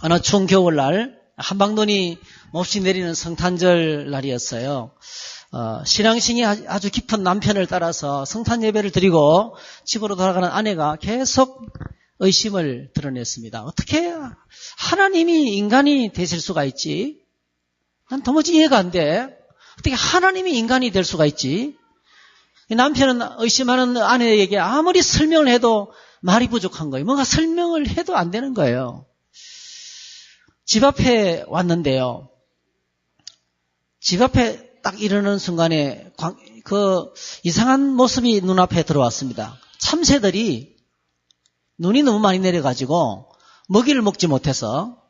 어느 추운 겨울날 한방눈이 몹시 내리는 성탄절 날이었어요. 신앙심이 아주 깊은 남편을 따라서 성탄 예배를 드리고 집으로 돌아가는 아내가 계속 의심을 드러냈습니다. 어떻게 하나님이 인간이 되실 수가 있지? 난 도무지 이해가 안 돼. 어떻게 하나님이 인간이 될 수가 있지? 남편은 의심하는 아내에게 아무리 설명을 해도 말이 부족한 거예요. 뭔가 설명을 해도 안 되는 거예요. 집 앞에 왔는데요. 집 앞에 딱 이르는 순간에 그 이상한 모습이 눈앞에 들어왔습니다. 참새들이 눈이 너무 많이 내려가지고 먹이를 먹지 못해서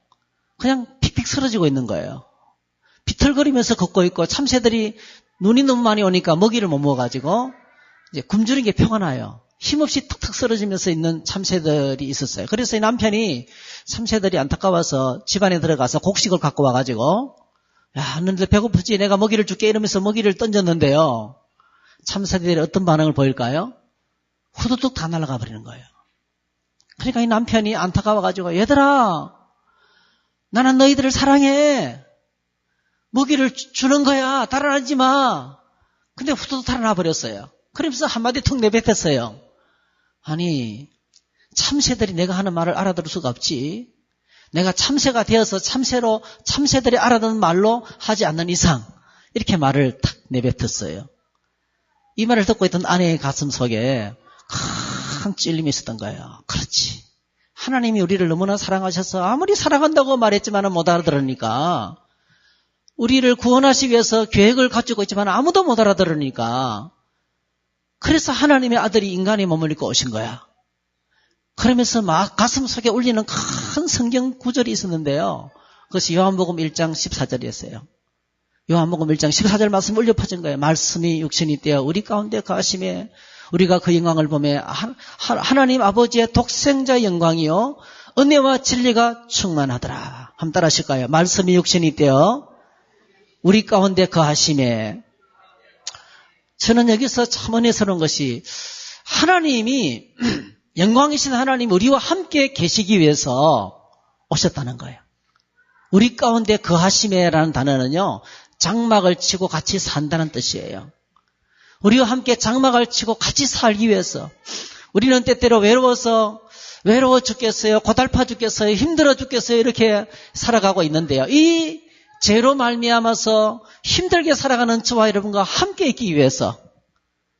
그냥 픽픽 쓰러지고 있는 거예요. 비틀거리면서 걷고 있고 참새들이 눈이 너무 많이 오니까 먹이를 못 먹어가지고 이제 굶주린 게 표가 나요. 힘없이 탁탁 쓰러지면서 있는 참새들이 있었어요. 그래서 이 남편이 참새들이 안타까워서 집안에 들어가서 곡식을 갖고 와가지고 야, 너희들 배고프지? 내가 먹이를 줄게 이러면서 먹이를 던졌는데요. 참새들이 어떤 반응을 보일까요? 후두둑 다 날아가 버리는 거예요. 그러니까 이 남편이 안타까워가지고 얘들아 나는 너희들을 사랑해. 먹이를 주는 거야. 달아나지 마. 근데 후두둑 달아나 버렸어요. 그러면서 한마디 툭 내뱉었어요. 아니 참새들이 내가 하는 말을 알아들을 수가 없지. 내가 참새가 되어서 참새들이 알아듣는 말로 하지 않는 이상 이렇게 말을 탁 내뱉었어요. 이 말을 듣고 있던 아내의 가슴 속에 큰 찔림이 있었던 거예요. 그렇지. 하나님이 우리를 너무나 사랑하셔서 아무리 사랑한다고 말했지만 못 알아들으니까 우리를 구원하시기 위해서 계획을 가지고 있지만 아무도 못 알아들으니까 그래서 하나님의 아들이 인간의 몸을 입고 오신 거야. 그러면서 막 가슴 속에 울리는 큰 성경 구절이 있었는데요. 그것이 요한복음 1장 14절이었어요. 요한복음 1장 14절 말씀이 울려 퍼진 거예요. 말씀이 육신이 되어 우리 가운데 거하심에 우리가 그 영광을 보며 하나님 아버지의 독생자 영광이요 은혜와 진리가 충만하더라. 한번 따라 하실까요? 말씀이 육신이 되어 우리 가운데 거하심에. 저는 여기서 참 은혜스러운 것이 하나님이 영광이신 하나님 우리와 함께 계시기 위해서 오셨다는 거예요. 우리 가운데 거하심에라는 단어는요. 장막을 치고 같이 산다는 뜻이에요. 우리와 함께 장막을 치고 같이 살기 위해서 우리는 때때로 외로워 죽겠어요. 고달파 죽겠어요. 힘들어 죽겠어요. 이렇게 살아가고 있는데요. 이 죄로 말미암아서 힘들게 살아가는 저와 여러분과 함께 있기 위해서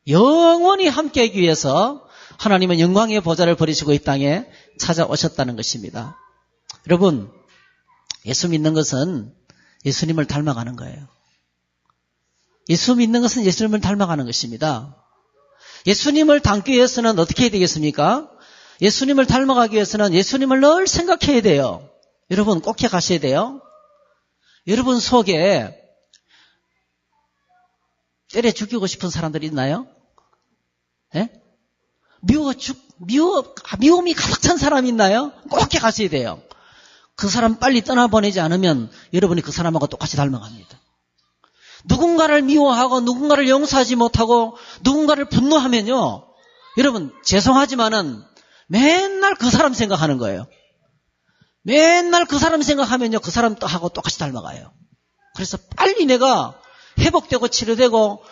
영원히 함께 있기 위해서 하나님은 영광의 보좌를 버리시고 이 땅에 찾아오셨다는 것입니다. 여러분 예수 믿는 것은 예수님을 닮아가는 거예요. 예수 믿는 것은 예수님을 닮아가는 것입니다. 예수님을 닮기 위해서는 어떻게 해야 되겠습니까? 예수님을 닮아가기 위해서는 예수님을 늘 생각해야 돼요. 여러분 꼭 기억하셔야 돼요. 여러분 속에 때려 죽이고 싶은 사람들이 있나요? 예? 미움이 가득 찬 사람이 있나요? 꼭 기억하셔야 돼요. 그 사람 빨리 떠나보내지 않으면 여러분이 그 사람하고 똑같이 닮아갑니다. 누군가를 미워하고 누군가를 용서하지 못하고 누군가를 분노하면요. 여러분 죄송하지만은 맨날 그 사람 생각하는 거예요. 맨날 그 사람 생각하면요. 그 사람하고 똑같이 닮아가요. 그래서 빨리 내가 회복되고 치료되고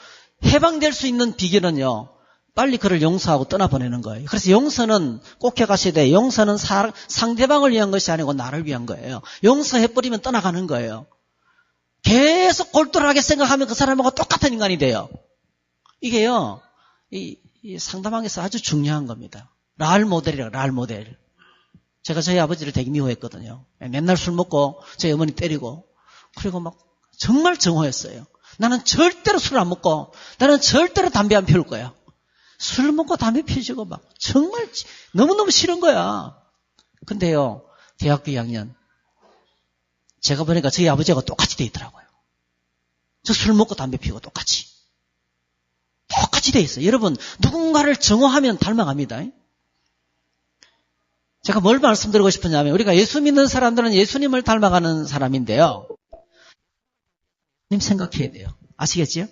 해방될 수 있는 비결은요. 빨리 그를 용서하고 떠나보내는 거예요. 그래서 용서는 꼭 기억하셔야 돼요. 용서는 상대방을 위한 것이 아니고 나를 위한 거예요. 용서해버리면 떠나가는 거예요. 계속 골똘하게 생각하면 그 사람하고 똑같은 인간이 돼요. 이게요. 이 상담학에서 아주 중요한 겁니다. 랄 모델이라고 랄 모델. 제가 저희 아버지를 되게 미워했거든요. 맨날 술 먹고 저희 어머니 때리고 그리고 막 정말 정오했어요. 나는 절대로 술 안 먹고 나는 절대로 담배 안 피울 거야. 술 먹고 담배 피우고 막 정말 너무너무 싫은 거야. 근데요. 대학교 2학년 제가 보니까 저희 아버지하고 똑같이 돼 있더라고요. 저 술 먹고 담배 피우고 똑같이 돼 있어요. 여러분 누군가를 정오하면 닮아갑니다. 제가 뭘 말씀드리고 싶으냐면 우리가 예수 믿는 사람들은 예수님을 닮아가는 사람인데요. 예수님 생각해야 돼요. 아시겠지요?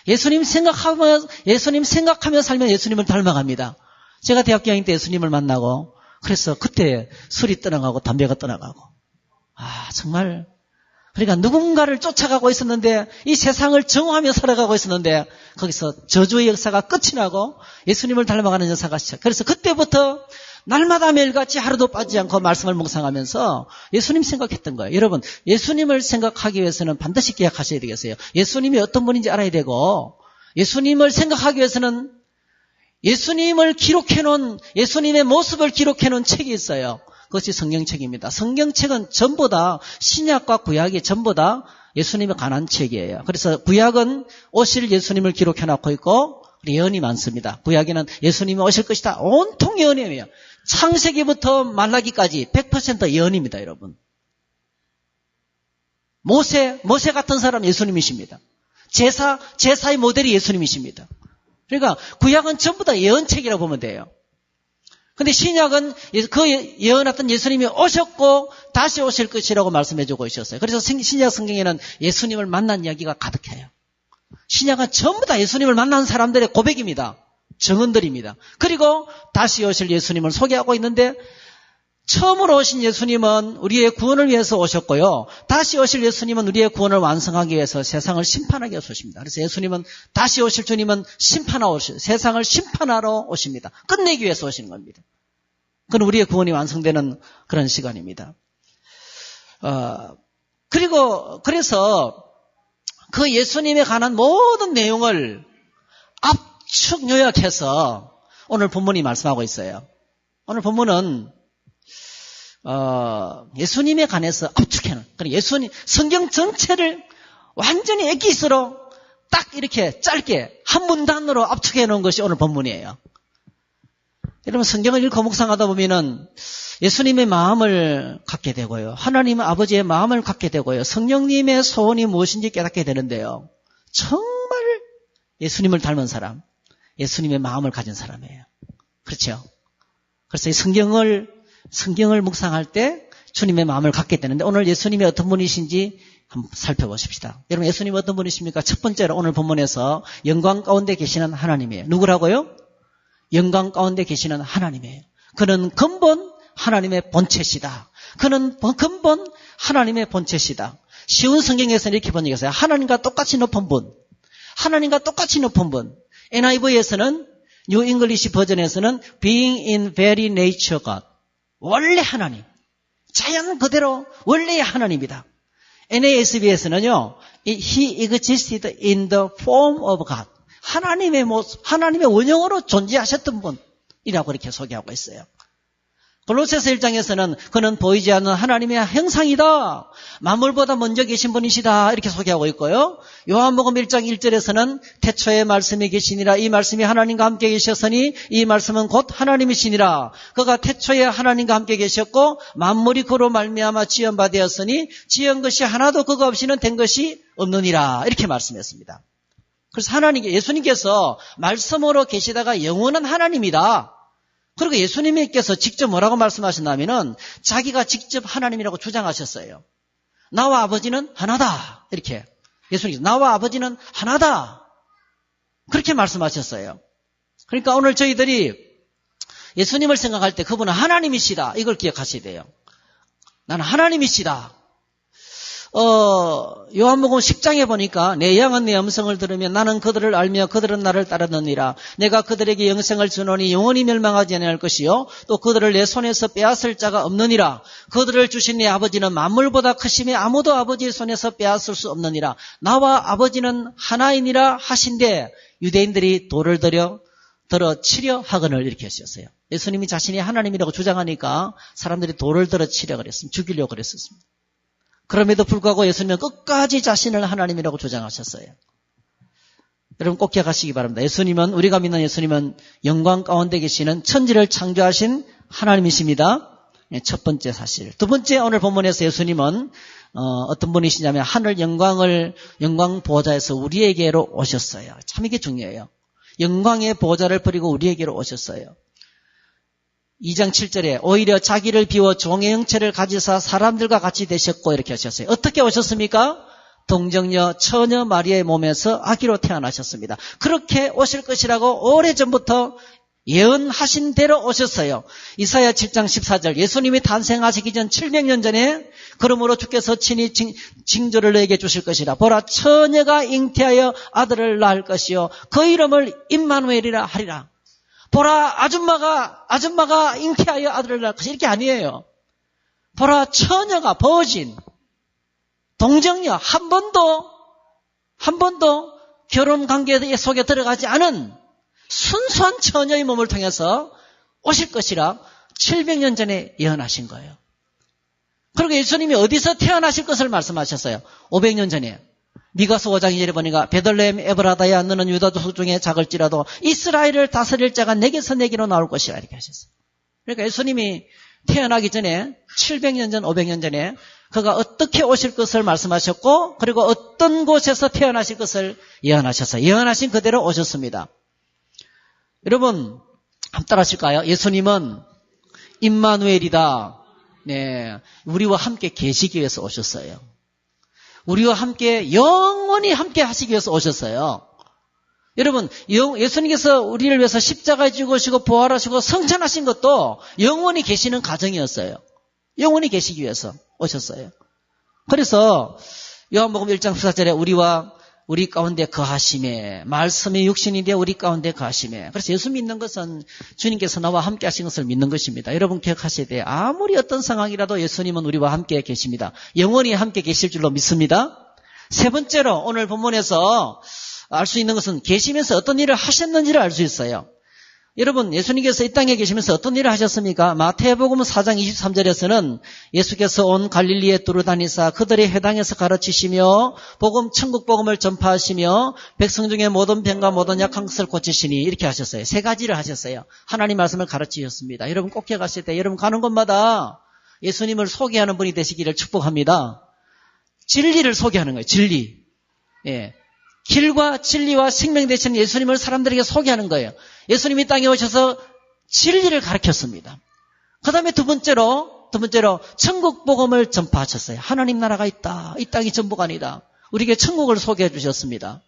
예수님 생각하며 살면 예수님을 닮아갑니다. 제가 대학교 2학년 때 예수님을 만나고 그래서 그때 술이 떠나가고 담배가 떠나가고 정말 그러니까 누군가를 쫓아가고 있었는데 이 세상을 정오하며 살아가고 있었는데 거기서 저주의 역사가 끝이 나고 예수님을 닮아가는 역사가 시작. 그래서 그때부터 날마다 매일같이 하루도 빠지지 않고 말씀을 묵상하면서 예수님 생각했던 거예요. 여러분, 예수님을 생각하기 위해서는 반드시 기억하셔야 되겠어요. 예수님이 어떤 분인지 알아야 되고, 예수님을 생각하기 위해서는 예수님을 기록해놓은, 예수님의 모습을 기록해놓은 책이 있어요. 그것이 성경책입니다. 성경책은 전부 다 신약과 구약이 전부 다 예수님에 관한 책이에요. 그래서 구약은 오실 예수님을 기록해놓고 있고 예언이 많습니다. 구약에는 예수님이 오실 것이다. 온통 예언이에요. 창세기부터 말라기까지 100% 예언입니다, 여러분. 모세 같은 사람 예수님이십니다. 제사의 모델이 예수님이십니다. 그러니까 구약은 전부 다 예언책이라고 보면 돼요. 근데 신약은 그 예언했던 예수님이 오셨고 다시 오실 것이라고 말씀해주고 있었어요. 그래서 신약 성경에는 예수님을 만난 이야기가 가득해요. 신약은 전부 다 예수님을 만난 사람들의 고백입니다. 증언들입니다. 그리고 다시 오실 예수님을 소개하고 있는데 처음으로 오신 예수님은 우리의 구원을 위해서 오셨고요. 다시 오실 예수님은 우리의 구원을 완성하기 위해서 세상을 심판하기 위해서 오십니다. 그래서 예수님은 다시 오실 주님은 세상을 심판하러 오십니다. 끝내기 위해서 오시는 겁니다. 그건 우리의 구원이 완성되는 그런 시간입니다. 그래서 그 예수님에 관한 모든 내용을 압축 요약해서 오늘 본문이 말씀하고 있어요. 오늘 본문은 예수님에 관해서 압축해놓은, 그러니까 예수님, 성경 전체를 완전히 엑기스로 딱 이렇게 짧게 한 문단으로 압축해놓은 것이 오늘 본문이에요. 여러분, 성경을 읽고 묵상하다 보면은 예수님의 마음을 갖게 되고요. 하나님 아버지의 마음을 갖게 되고요. 성령님의 소원이 무엇인지 깨닫게 되는데요. 정말 예수님을 닮은 사람, 예수님의 마음을 가진 사람이에요. 그렇죠? 그래서 이 성경을 묵상할 때 주님의 마음을 갖게 되는데 오늘 예수님이 어떤 분이신지 한번 살펴보십시다. 여러분, 예수님이 어떤 분이십니까? 첫 번째로 오늘 본문에서 영광 가운데 계시는 하나님이에요. 누구라고요? 영광 가운데 계시는 하나님이에요. 그는 근본 하나님의 본체시다. 그는 근본 하나님의 본체시다. 쉬운 성경에서는 이렇게 번역했어요. 하나님과 똑같이 높은 분. 하나님과 똑같이 높은 분. NIV에서는 뉴 잉글리시 버전에서는 being in very nature God. 원래 하나님. 자연 그대로 원래의 하나님이다. NASB에서는요. He existed in the form of God. 하나님의 모습, 하나님의 원형으로 존재하셨던 분이라고 이렇게 소개하고 있어요. 골로새서 1장에서는 그는 보이지 않는 하나님의 형상이다. 만물보다 먼저 계신 분이시다. 이렇게 소개하고 있고요. 요한복음 1장 1절에서는 태초에 말씀이 계시니라. 이 말씀이 하나님과 함께 계셨으니 이 말씀은 곧 하나님이시니라. 그가 태초에 하나님과 함께 계셨고 만물이 그로 말미암아 지은 바 되었으니 지은 것이 하나도 그가 없이는 된 것이 없느니라. 이렇게 말씀했습니다. 그래서 예수님께서 말씀으로 계시다가 영원한 하나님이다. 그리고 예수님께서 직접 뭐라고 말씀하셨냐면은 자기가 직접 하나님이라고 주장하셨어요. 나와 아버지는 하나다. 이렇게 예수님께서 나와 아버지는 하나다. 그렇게 말씀하셨어요. 그러니까 오늘 저희들이 예수님을 생각할 때 그분은 하나님이시다. 이걸 기억하셔야 돼요. 나는 하나님이시다. 요한복음 10장에 보니까 내 양은 내 음성을 들으면 나는 그들을 알며 그들은 나를 따르느니라. 내가 그들에게 영생을 주노니 영원히 멸망하지 아니할 것이요 또 그들을 내 손에서 빼앗을 자가 없느니라. 그들을 주신 내 아버지는 만물보다 크심에 아무도 아버지의 손에서 빼앗을 수 없느니라. 나와 아버지는 하나이니라 하신데 유대인들이 돌을 들어 치려 하거늘 이렇게 하셨어요. 예수님이 자신이 하나님이라고 주장하니까 사람들이 돌을 들어 치려 그랬습니다. 죽이려고 그랬었습니다. 그럼에도 불구하고 예수님은 끝까지 자신을 하나님이라고 주장하셨어요. 여러분 꼭 기억하시기 바랍니다. 예수님은, 우리가 믿는 예수님은 영광 가운데 계시는 천지를 창조하신 하나님이십니다. 첫 번째 사실. 두 번째, 오늘 본문에서 예수님은 어떤 분이시냐면 하늘 영광 보호자에서 우리에게로 오셨어요. 참 이게 중요해요. 영광의 보호자를 버리고 우리에게로 오셨어요. 2장 7절에 오히려 자기를 비워 종의 형체를 가지사 사람들과 같이 되셨고 이렇게 하셨어요. 어떻게 오셨습니까? 동정녀 처녀 마리아의 몸에서 아기로 태어나셨습니다. 그렇게 오실 것이라고 오래전부터 예언하신 대로 오셨어요. 이사야 7장 14절 예수님이 탄생하시기 전 700년 전에 그러므로 주께서 친히 징조를 내게 주실 것이라. 보라, 처녀가 잉태하여 아들을 낳을 것이요 그 이름을 임마누엘이라 하리라. 보라, 아줌마가 잉태하여 아들을 낳을 것이, 이렇게 아니에요. 보라, 처녀가, 버진, 동정녀, 한 번도 결혼 관계 속에 들어가지 않은 순수한 처녀의 몸을 통해서 오실 것이라 700년 전에 예언하신 거예요. 그리고 예수님이 어디서 태어나실 것을 말씀하셨어요. 500년 전에. 미가서 5장 2절에 보니까 베들레헴 에브라다야 너는 유다 족 중에 작을지라도 이스라엘을 다스릴 자가 내게서 내게로 나올 것이라 이렇게 하셨어요. 그러니까 예수님이 태어나기 전에 700년 전 500년 전에 그가 어떻게 오실 것을 말씀하셨고 그리고 어떤 곳에서 태어나실 것을 예언하셨어요. 예언하신 그대로 오셨습니다. 여러분 한번 따라하실까요? 예수님은 임마누엘이다. 네, 우리와 함께 계시기 위해서 오셨어요. 우리와 함께 영원히 함께 하시기 위해서 오셨어요. 여러분, 예수님께서 우리를 위해서 십자가에 죽으시고 부활하시고 성천하신 것도 영원히 계시는 과정이었어요. 영원히 계시기 위해서 오셨어요. 그래서 요한복음 1장 14절에 우리 가운데 거하심에, 말씀이 육신이 되어 우리 가운데 거하심에. 그래서 예수 믿는 것은 주님께서 나와 함께 하신 것을 믿는 것입니다. 여러분 기억하셔야 돼요. 아무리 어떤 상황이라도 예수님은 우리와 함께 계십니다. 영원히 함께 계실 줄로 믿습니다. 세 번째로 오늘 본문에서 알 수 있는 것은 계시면서 어떤 일을 하셨는지를 알 수 있어요. 여러분, 예수님께서 이 땅에 계시면서 어떤 일을 하셨습니까? 마태복음 4장 23절에서는 예수께서 온 갈릴리에 두루 다니사 그들의 회당에서 가르치시며 천국 복음을 전파하시며 백성 중에 모든 병과 모든 약한 것을 고치시니 이렇게 하셨어요. 세 가지를 하셨어요. 하나님 말씀을 가르치셨습니다. 여러분 꼭 기억하실 때 여러분 가는 곳마다 예수님을 소개하는 분이 되시기를 축복합니다. 진리를 소개하는 거예요. 진리. 예. 길과 진리와 생명 되시는 예수님을 사람들에게 소개하는 거예요. 예수님이 땅에 오셔서 진리를 가르쳤습니다. 그 다음에 두 번째로 천국 복음을 전파하셨어요. 하나님 나라가 있다. 이 땅이 전부가 아니다. 우리에게 천국을 소개해 주셨습니다.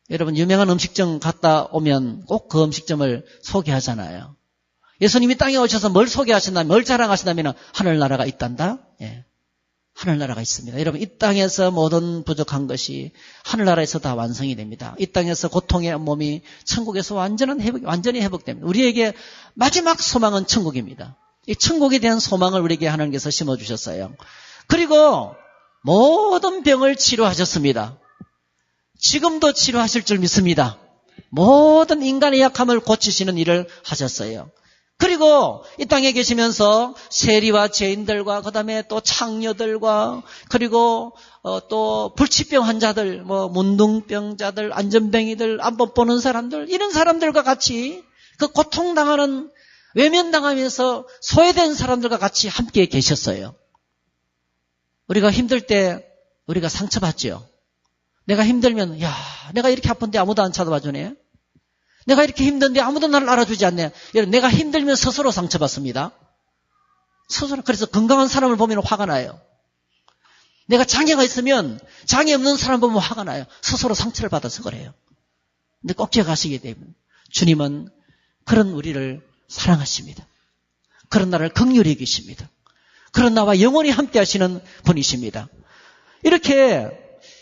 여러분 유명한 음식점 갔다 오면 꼭 그 음식점을 소개하잖아요. 예수님이 땅에 오셔서 뭘 소개하신다면, 뭘 자랑하신다면 하늘나라가 있단다. 예. 하늘나라가 있습니다. 여러분 이 땅에서 모든 부족한 것이 하늘나라에서 다 완성이 됩니다. 이 땅에서 고통의 몸이 천국에서 완전히 회복됩니다. 우리에게 마지막 소망은 천국입니다. 이 천국에 대한 소망을 우리에게 하나님께서 심어주셨어요. 그리고 모든 병을 치료하셨습니다. 지금도 치료하실 줄 믿습니다. 모든 인간의 약함을 고치시는 일을 하셨어요. 그리고 이 땅에 계시면서 세리와 죄인들과 그다음에 또 창녀들과 그리고 또 불치병 환자들, 문둥병자들, 안전뱅이들, 안 못 보는 사람들, 이런 사람들과 같이 그 고통당하는 외면당하면서 소외된 사람들과 같이 함께 계셨어요. 우리가 힘들 때 우리가 상처받죠. 내가 힘들면 내가 이렇게 아픈데 아무도 안 찾아봐주네. 내가 이렇게 힘든데 아무도 나를 알아주지 않네. 여러분, 내가 힘들면 스스로 상처받습니다. 스스로. 그래서 건강한 사람을 보면 화가 나요. 내가 장애가 있으면 장애 없는 사람 보면 화가 나요. 스스로 상처를 받아서 그래요. 근데 꼭 기억하시게 되면 주님은 그런 우리를 사랑하십니다. 그런 나를 긍휼히 여기십니다. 그런 나와 영원히 함께 하시는 분이십니다. 이렇게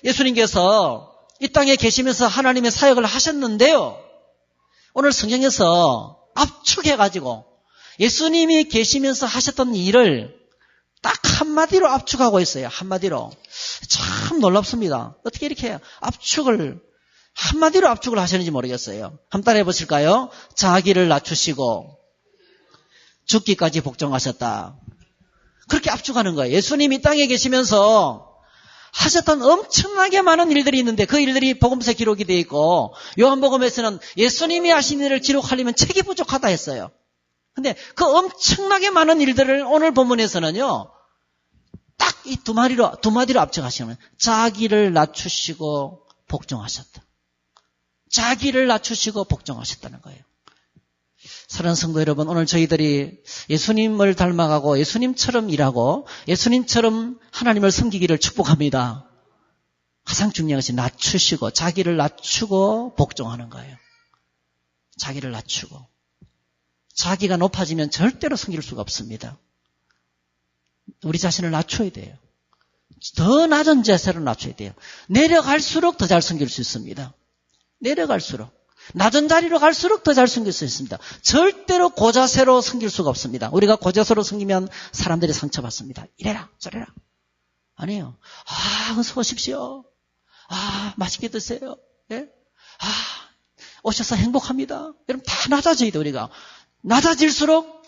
예수님께서 이 땅에 계시면서 하나님의 사역을 하셨는데요. 오늘 성경에서 압축해가지고 예수님이 계시면서 하셨던 일을 딱 한마디로 압축하고 있어요. 한마디로. 참 놀랍습니다. 어떻게 이렇게 한마디로 압축을 하셨는지 모르겠어요. 한번 따라해 보실까요? 자기를 낮추시고 죽기까지 복종하셨다. 그렇게 압축하는 거예요. 예수님이 땅에 계시면서 하셨던 엄청나게 많은 일들이 있는데 그 일들이 복음서에 기록이 되어 있고 요한복음에서는 예수님이 하신 일을 기록하려면 책이 부족하다 했어요. 근데 그 엄청나게 많은 일들을 오늘 본문에서는요. 딱 이 두 마디로 압축하시는 거예요. 자기를 낮추시고 복종하셨다. 자기를 낮추시고 복종하셨다는 거예요. 사랑하는 성도 여러분, 오늘 저희들이 예수님을 닮아가고 예수님처럼 일하고 예수님처럼 하나님을 섬기기를 축복합니다. 가장 중요한 것이 낮추시고 자기를 낮추고 복종하는 거예요. 자기를 낮추고. 자기가 높아지면 절대로 섬길 수가 없습니다. 우리 자신을 낮춰야 돼요. 더 낮은 자세로 낮춰야 돼요. 내려갈수록 더 잘 섬길 수 있습니다. 내려갈수록. 낮은 자리로 갈수록 더 잘 섬길 수 있습니다. 절대로 고자세로 섬길 수가 없습니다. 우리가 고자세로 섬기면 사람들이 상처받습니다. 이래라 저래라. 아니에요. 어서 오십시오. 맛있게 드세요. 예? 오셔서 행복합니다. 여러분 다 낮아져야 돼 우리가. 낮아질수록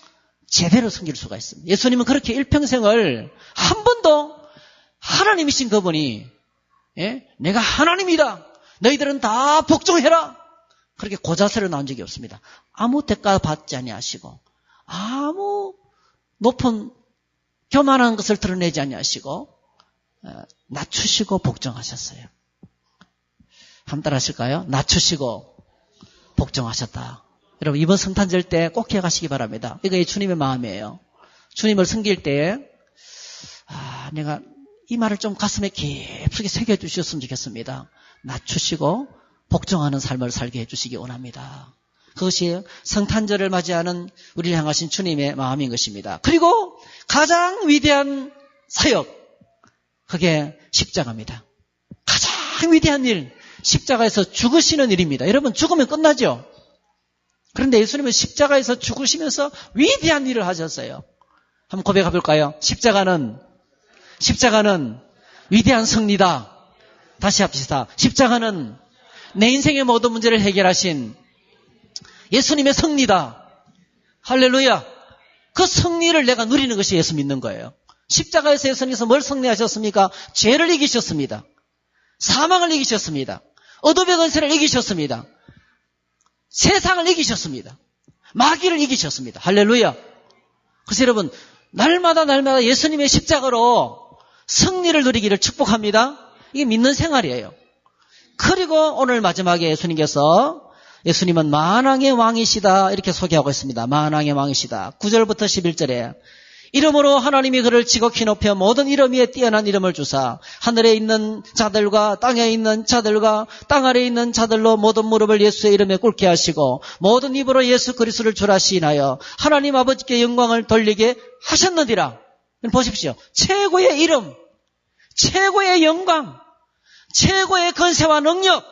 제대로 섬길 수가 있습니다. 예수님은 그렇게 일평생을 한 번도 하나님이신 그분이 내가 하나님이다. 너희들은 다 복종해라. 그렇게 고자세로 나온 적이 없습니다. 아무 대가 받지 아니하시고 아무 높은 교만한 것을 드러내지 아니하시고 낮추시고 복종하셨어요. 한번 따라 하실까요? 낮추시고 복종하셨다. 여러분 이번 성탄절 때 꼭 기억하시기 바랍니다. 이거 주님의 마음이에요. 주님을 섬길 때 내가 이 말을 좀 가슴에 깊숙이 새겨주셨으면 좋겠습니다. 낮추시고 복종하는 삶을 살게 해주시기 원합니다. 그것이 성탄절을 맞이하는 우리를 향하신 주님의 마음인 것입니다. 그리고 가장 위대한 사역, 그게 십자가입니다. 가장 위대한 일, 십자가에서 죽으시는 일입니다. 여러분 죽으면 끝나죠? 그런데 예수님은 십자가에서 죽으시면서 위대한 일을 하셨어요. 한번 고백해 볼까요? 십자가는 위대한 승리다. 다시 합시다. 십자가는 내 인생의 모든 문제를 해결하신 예수님의 승리다. 할렐루야. 그 승리를 내가 누리는 것이 예수 믿는 거예요. 십자가에서 예수님께서 뭘 승리하셨습니까? 죄를 이기셨습니다. 사망을 이기셨습니다. 어둠의 권세를 이기셨습니다. 세상을 이기셨습니다. 마귀를 이기셨습니다. 할렐루야. 그래서 여러분 날마다 예수님의 십자가로 승리를 누리기를 축복합니다. 이게 믿는 생활이에요. 그리고 오늘 마지막에 예수님은 만왕의 왕이시다 이렇게 소개하고 있습니다. 만왕의 왕이시다. 9절부터 11절에 이름으로 하나님이 그를 지극히 높여 모든 이름 위에 뛰어난 이름을 주사 하늘에 있는 자들과 땅에 있는 자들과 땅 아래에 있는 자들로 모든 무릎을 예수의 이름에 꿇게 하시고 모든 입으로 예수 그리스도를 주라 시인하여 하나님 아버지께 영광을 돌리게 하셨느니라. 보십시오. 최고의 이름, 최고의 영광, 최고의 권세와 능력,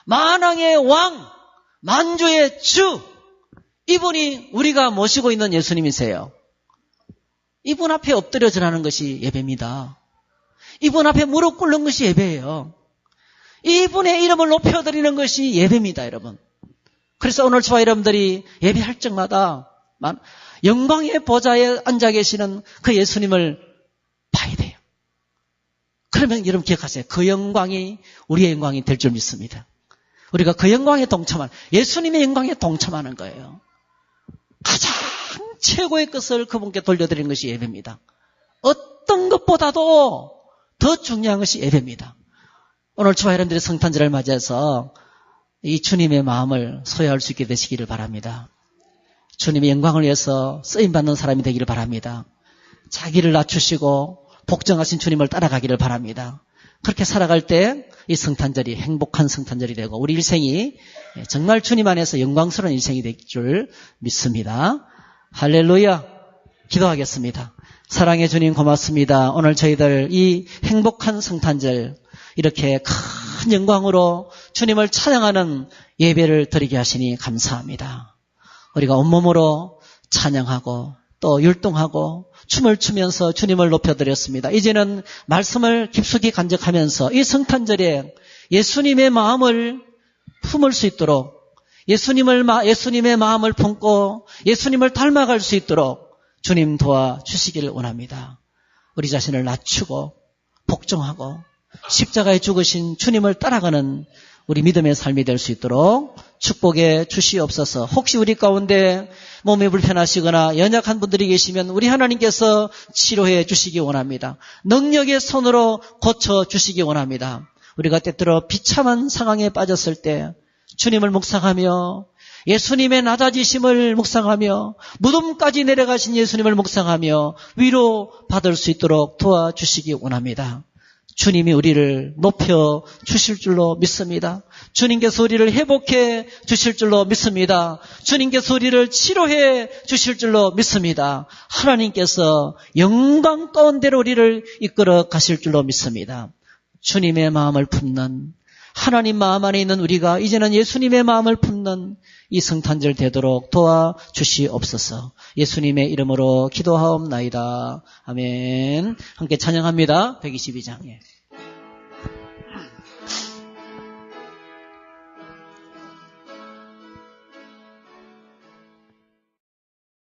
만왕의 왕, 만주의 주, 이분이 우리가 모시고 있는 예수님이세요. 이분 앞에 엎드려 절하는 것이 예배입니다. 이분 앞에 무릎 꿇는 것이 예배예요. 이분의 이름을 높여드리는 것이 예배입니다, 여러분. 그래서 오늘 저와 여러분들이 예배할 적마다 영광의 보좌에 앉아 계시는 그 예수님을 봐야 돼요. 그러면 여러분 기억하세요. 그 영광이 우리의 영광이 될 줄 믿습니다. 우리가 그 영광에 동참하는, 예수님의 영광에 동참하는 거예요. 가장 최고의 것을 그분께 돌려드리는 것이 예배입니다. 어떤 것보다도 더 중요한 것이 예배입니다. 오늘 저와 여러분들이 성탄절을 맞이해서 이 주님의 마음을 소유할 수 있게 되시기를 바랍니다. 주님의 영광을 위해서 쓰임받는 사람이 되기를 바랍니다. 자기를 낮추시고 복종하신 주님을 따라가기를 바랍니다. 그렇게 살아갈 때 이 성탄절이 행복한 성탄절이 되고 우리 일생이 정말 주님 안에서 영광스러운 일생이 될 줄 믿습니다. 할렐루야. 기도하겠습니다. 사랑의 주님 고맙습니다. 오늘 저희들 이 행복한 성탄절 이렇게 큰 영광으로 주님을 찬양하는 예배를 드리게 하시니 감사합니다. 우리가 온몸으로 찬양하고 또 율동하고 춤을 추면서 주님을 높여드렸습니다. 이제는 말씀을 깊숙이 간직하면서 이 성탄절에 예수님의 마음을 품을 수 있도록 예수님의 마음을 품고 예수님을 닮아갈 수 있도록 주님 도와주시기를 원합니다. 우리 자신을 낮추고 복종하고 십자가에 죽으신 주님을 따라가는 우리 믿음의 삶이 될 수 있도록 축복해 주시옵소서. 혹시 우리 가운데 몸이 불편하시거나 연약한 분들이 계시면 우리 하나님께서 치료해 주시기 원합니다. 능력의 손으로 고쳐 주시기 원합니다. 우리가 때때로 비참한 상황에 빠졌을 때 주님을 묵상하며 예수님의 낮아지심을 묵상하며 무덤까지 내려가신 예수님을 묵상하며 위로 받을 수 있도록 도와주시기 원합니다. 주님이 우리를 높여 주실 줄로 믿습니다. 주님께서 우리를 회복해 주실 줄로 믿습니다. 주님께서 우리를 치료해 주실 줄로 믿습니다. 하나님께서 영광 가운데로 우리를 이끌어 가실 줄로 믿습니다. 주님의 마음을 품는, 하나님 마음 안에 있는 우리가 이제는 예수님의 마음을 품는 이 성탄절 되도록 도와주시옵소서. 예수님의 이름으로 기도하옵나이다. 아멘. 함께 찬양합니다. 122장.